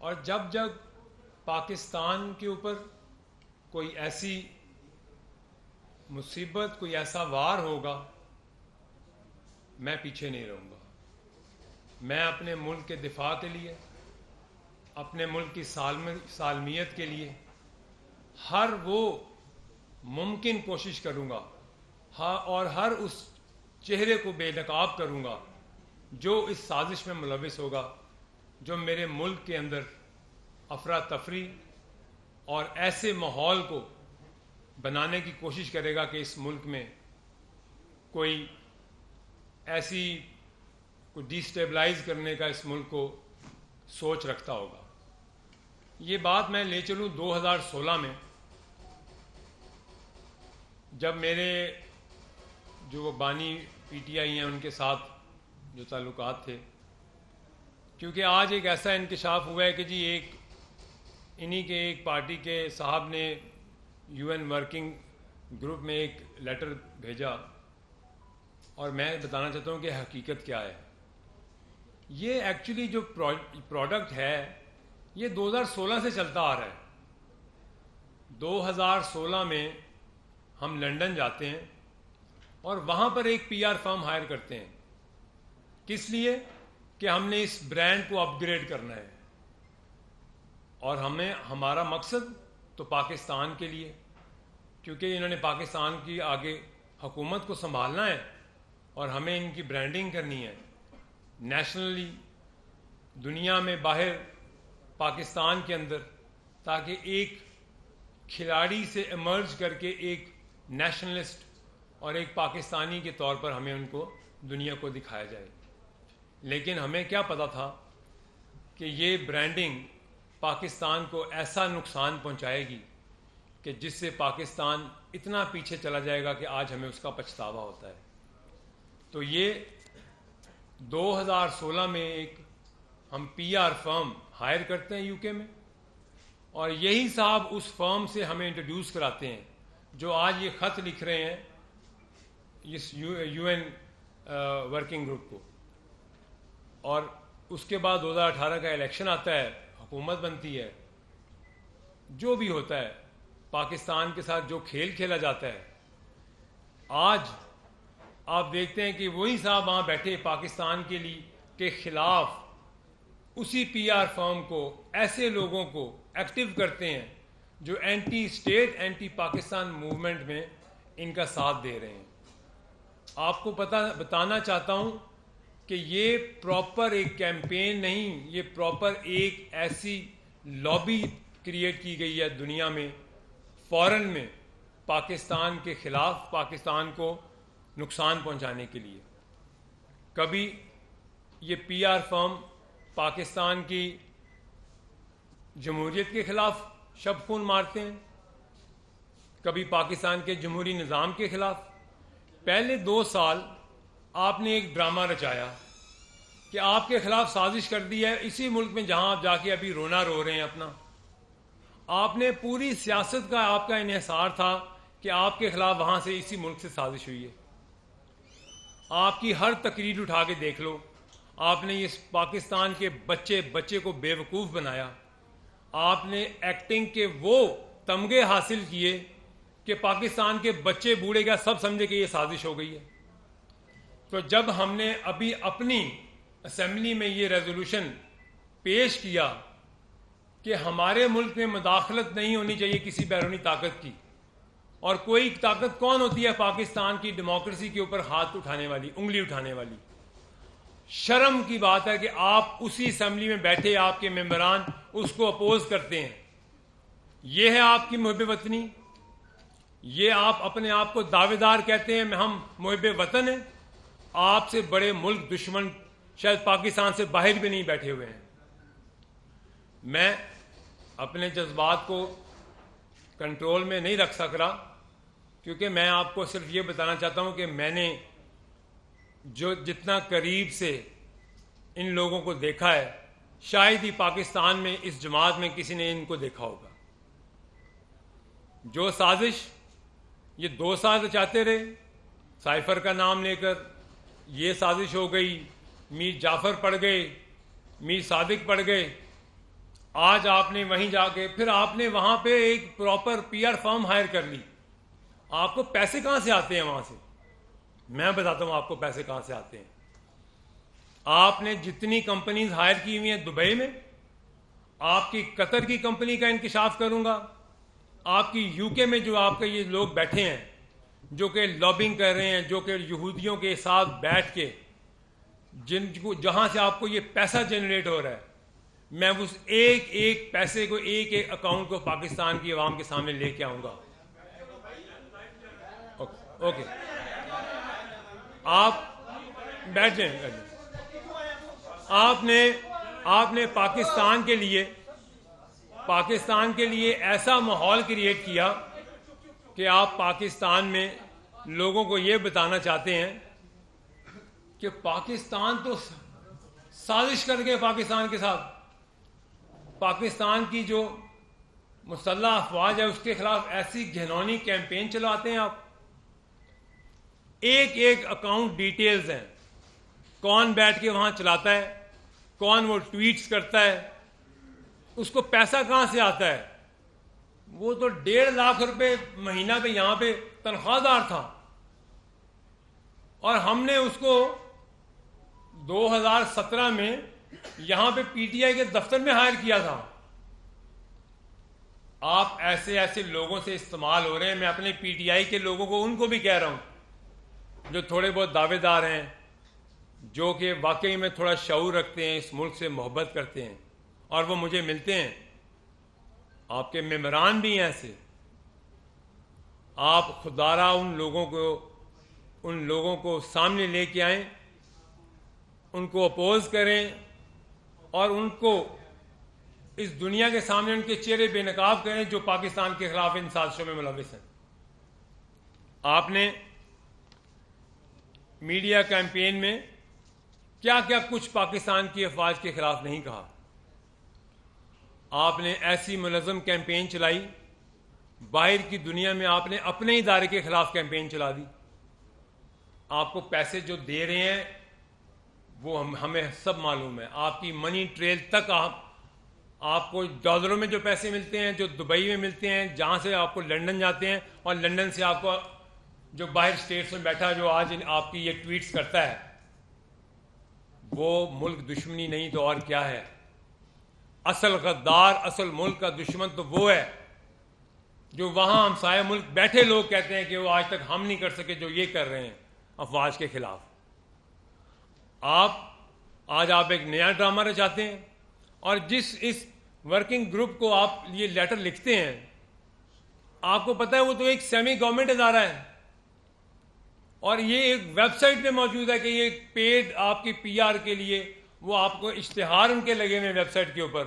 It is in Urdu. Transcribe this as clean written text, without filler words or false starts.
اور جب جب پاکستان کے اوپر کوئی ایسی مصیبت، کوئی ایسا وار ہوگا، میں پیچھے نہیں رہوں گا. میں اپنے ملک کے دفاع کے لیے، اپنے ملک کی سالمیت کے لیے ہر وہ ممکن کوشش کروں گا اور ہر اس چہرے کو بے نقاب کروں گا جو اس سازش میں ملوث ہوگا، جو میرے ملک کے اندر افراتفری اور ایسے ماحول کو بنانے کی کوشش کرے گا کہ اس ملک میں کوئی ایسی کوئی ڈیسٹیبلائز کرنے کا اس ملک کو سوچ رکھتا ہوگا. یہ بات میں لے چلوں 2016 میں، جب میرے جو بانی پی ٹی آئی ہیں ان کے ساتھ جو تعلقات تھے، کیونکہ آج ایک ایسا انکشاف ہوا ہے کہ جی انہی کے ایک پارٹی کے صاحب نے یو این ورکنگ گروپ میں ایک لیٹر بھیجا، اور میں بتانا چاہتا ہوں کہ حقیقت کیا ہے. یہ ایکچولی جو پروڈکٹ ہے یہ 2016 سے چلتا آ رہا ہے. 2016 میں ہم لنڈن جاتے ہیں اور وہاں پر ایک پی آر فرم ہائر کرتے ہیں. کس لیے؟ کہ ہم نے اس برانڈ کو اپ گریڈ کرنا ہے، اور ہمارا مقصد تو پاکستان کے لیے، کیونکہ انہوں نے پاکستان کی آگے حکومت کو سنبھالنا ہے اور ہمیں ان کی برانڈنگ کرنی ہے نیشنلی، دنیا میں، باہر، پاکستان کے اندر، تاکہ ایک کھلاڑی سے ایمرج کر کے ایک نیشنلسٹ اور ایک پاکستانی کے طور پر ہمیں ان کو دنیا کو دکھایا جائے. لیکن ہمیں کیا پتا تھا کہ یہ برانڈنگ پاکستان کو ایسا نقصان پہنچائے گی کہ جس سے پاکستان اتنا پیچھے چلا جائے گا کہ آج ہمیں اس کا پچھتاوا ہوتا ہے. تو یہ 2016 میں ایک ہم پی آر فرم ہائر کرتے ہیں یو کے میں، اور یہی صاحب اس فرم سے ہمیں انٹروڈیوس کراتے ہیں جو آج یہ خط لکھ رہے ہیں اس یو این ورکنگ گروپ کو. اور اس کے بعد 2018 کا الیکشن آتا ہے، حکومت بنتی ہے، جو بھی ہوتا ہے پاکستان کے ساتھ جو کھیل کھیلا جاتا ہے. آج آپ دیکھتے ہیں کہ وہی صاحب وہاں بیٹھے پاکستان کے خلاف اسی پی آر فرم کو، ایسے لوگوں کو ایکٹیو کرتے ہیں جو anti state, anti Pakistan movement میں ان کا ساتھ دے رہے ہیں. آپ کو بتانا چاہتا ہوں کہ یہ پراپر ایک کیمپین نہیں، یہ پراپر ایک ایسی لابی کریٹ کی گئی ہے دنیا میں، فورن میں، پاکستان کے خلاف، پاکستان کو نقصان پہنچانے کے لیے. کبھی یہ پی آر فرم پاکستان کی جمہوریت کے خلاف شب خون مارتے ہیں، کبھی پاکستان کے جمہوری نظام کے خلاف. پہلے 2 سال آپ نے ایک ڈرامہ رچایا کہ آپ کے خلاف سازش کر دی ہے اسی ملک میں جہاں آپ جا کے ابھی رونا رو رہے ہیں اپنا. آپ نے پوری سیاست کا آپ کا انحصار تھا کہ آپ کے خلاف وہاں سے اسی ملک سے سازش ہوئی ہے. آپ کی ہر تقریر اٹھا کے دیکھ لو، آپ نے اس پاکستان کے بچے کو بے وقوف بنایا. آپ نے ایکٹنگ کے وہ تمغے حاصل کیے کہ پاکستان کے بچے بوڑھے کا سب سمجھے کہ یہ سازش ہو گئی ہے. تو جب ہم نے ابھی اپنی اسمبلی میں یہ ریزولوشن پیش کیا کہ ہمارے ملک میں مداخلت نہیں ہونی چاہیے کسی بیرونی طاقت کی، اور کوئی طاقت کون ہوتی ہے پاکستان کی ڈیموکریسی کے اوپر ہاتھ اٹھانے والی، انگلی اٹھانے والی؟ شرم کی بات ہے کہ آپ اسی اسمبلی میں بیٹھے آپ کے ممبران اس کو اپوز کرتے ہیں. یہ ہے آپ کی محب وطنی؟ یہ آپ اپنے آپ کو دعوے دار کہتے ہیں ہم محب وطن ہیں؟ آپ سے بڑے ملک دشمن شاید پاکستان سے باہر بھی نہیں بیٹھے ہوئے ہیں. میں اپنے جذبات کو کنٹرول میں نہیں رکھ سک رہا، کیونکہ میں آپ کو صرف یہ بتانا چاہتا ہوں کہ میں نے جو جتنا قریب سے ان لوگوں کو دیکھا ہے، شاید ہی پاکستان میں اس جماعت میں کسی نے ان کو دیکھا ہوگا. جو سازش یہ 2 سال رچاتے رہے، سائفر کا نام لے کر یہ سازش ہو گئی، میر جعفر پڑ گئے، میر صادق پڑ گئے. آج آپ نے وہیں جا کے پھر آپ نے وہاں پہ ایک پراپر پی آر فرم ہائر کر لی. آپ کو پیسے کہاں سے آتے ہیں وہاں سے؟ میں بتاتا ہوں آپ کو پیسے کہاں سے آتے ہیں. آپ نے جتنی کمپنیز ہائر کی ہوئی ہیں دبئی میں، آپ کی قطر کی کمپنی کا انکشاف کروں گا، آپ کی یو کے میں جو آپ کے یہ لوگ بیٹھے ہیں جو کہ لابنگ کر رہے ہیں، جو کہ یہودیوں کے ساتھ بیٹھ کے جہاں سے آپ کو یہ پیسہ جنریٹ ہو رہا ہے، میں اس ایک ایک پیسے کو، ایک ایک اکاؤنٹ کو پاکستان کی عوام کے سامنے لے کے آؤں گا. اوکے آپ بیٹھ جائیں. آپ نے پاکستان کے لیے ایسا ماحول کریٹ کیا کہ آپ پاکستان میں لوگوں کو یہ بتانا چاہتے ہیں کہ پاکستان تو سازش کر کے پاکستان کے ساتھ، پاکستان کی جو مسلح افواج ہے اس کے خلاف ایسی گھنونی کیمپین چلاتے ہیں. آپ ایک ایک اکاؤنٹ ڈیٹیلز ہیں، کون بیٹھ کے وہاں چلاتا ہے، کون وہ ٹویٹس کرتا ہے، اس کو پیسہ کہاں سے آتا ہے. وہ تو 1.5 لاکھ روپے مہینہ پہ یہاں پہ تنخواہ دار تھا، اور ہم نے اس کو 2017 میں یہاں پہ پی ٹی آئی کے دفتر میں ہائر کیا تھا. آپ ایسے لوگوں سے استعمال ہو رہے ہیں. میں اپنے پی ٹی آئی کے لوگوں کو، ان کو بھی کہہ رہا ہوں جو تھوڑے بہت دعوے دار ہیں، جو کہ واقعی میں تھوڑا شعور رکھتے ہیں، اس ملک سے محبت کرتے ہیں، اور وہ مجھے ملتے ہیں. آپ کے ممبران بھی ہیں ایسے. آپ خدارہ ان لوگوں کو سامنے لے کے آئیں، ان کو اپوز کریں، اور ان کو اس دنیا کے سامنے ان کے چہرے بے نقاب کریں جو پاکستان کے خلاف ان سازشوں میں ملوث ہیں. آپ نے میڈیا کیمپین میں کیا کیا کچھ پاکستان کی افواج کے خلاف نہیں کہا. آپ نے ایسی منظم کیمپین چلائی، باہر کی دنیا میں آپ نے اپنے ادارے کے خلاف کیمپین چلا دی. آپ کو پیسے جو دے رہے ہیں وہ ہمیں سب معلوم ہے. آپ کی منی ٹریل تک آپ کو ڈالروں میں جو پیسے ملتے ہیں، جو دبئی میں ملتے ہیں، جہاں سے آپ کو لنڈن جاتے ہیں، اور لنڈن سے آپ کو جو باہر اسٹیٹس میں بیٹھا جو آج آپ کی یہ ٹویٹس کرتا ہے، وہ ملک دشمنی نہیں تو اور کیا ہے. اصل غدار، اصل ملک کا دشمن تو وہ ہے جو وہاں ہمسایہ ملک بیٹھے لوگ کہتے ہیں کہ وہ آج تک ہم نہیں کر سکے جو یہ کر رہے ہیں افواج کے خلاف. آج آپ ایک نیا ڈرامہ رچاتے ہیں، اور اس ورکنگ گروپ کو آپ یہ لیٹر لکھتے ہیں، آپ کو پتہ ہے وہ تو ایک سیمی گورنمنٹ ادارہ ہے، اور یہ ایک ویب سائٹ پہ موجود ہے کہ یہ پیڈ آپ کی پی آر کے لیے وہ آپ کو اشتہار ان کے لگے ہوئے ویب سائٹ کے اوپر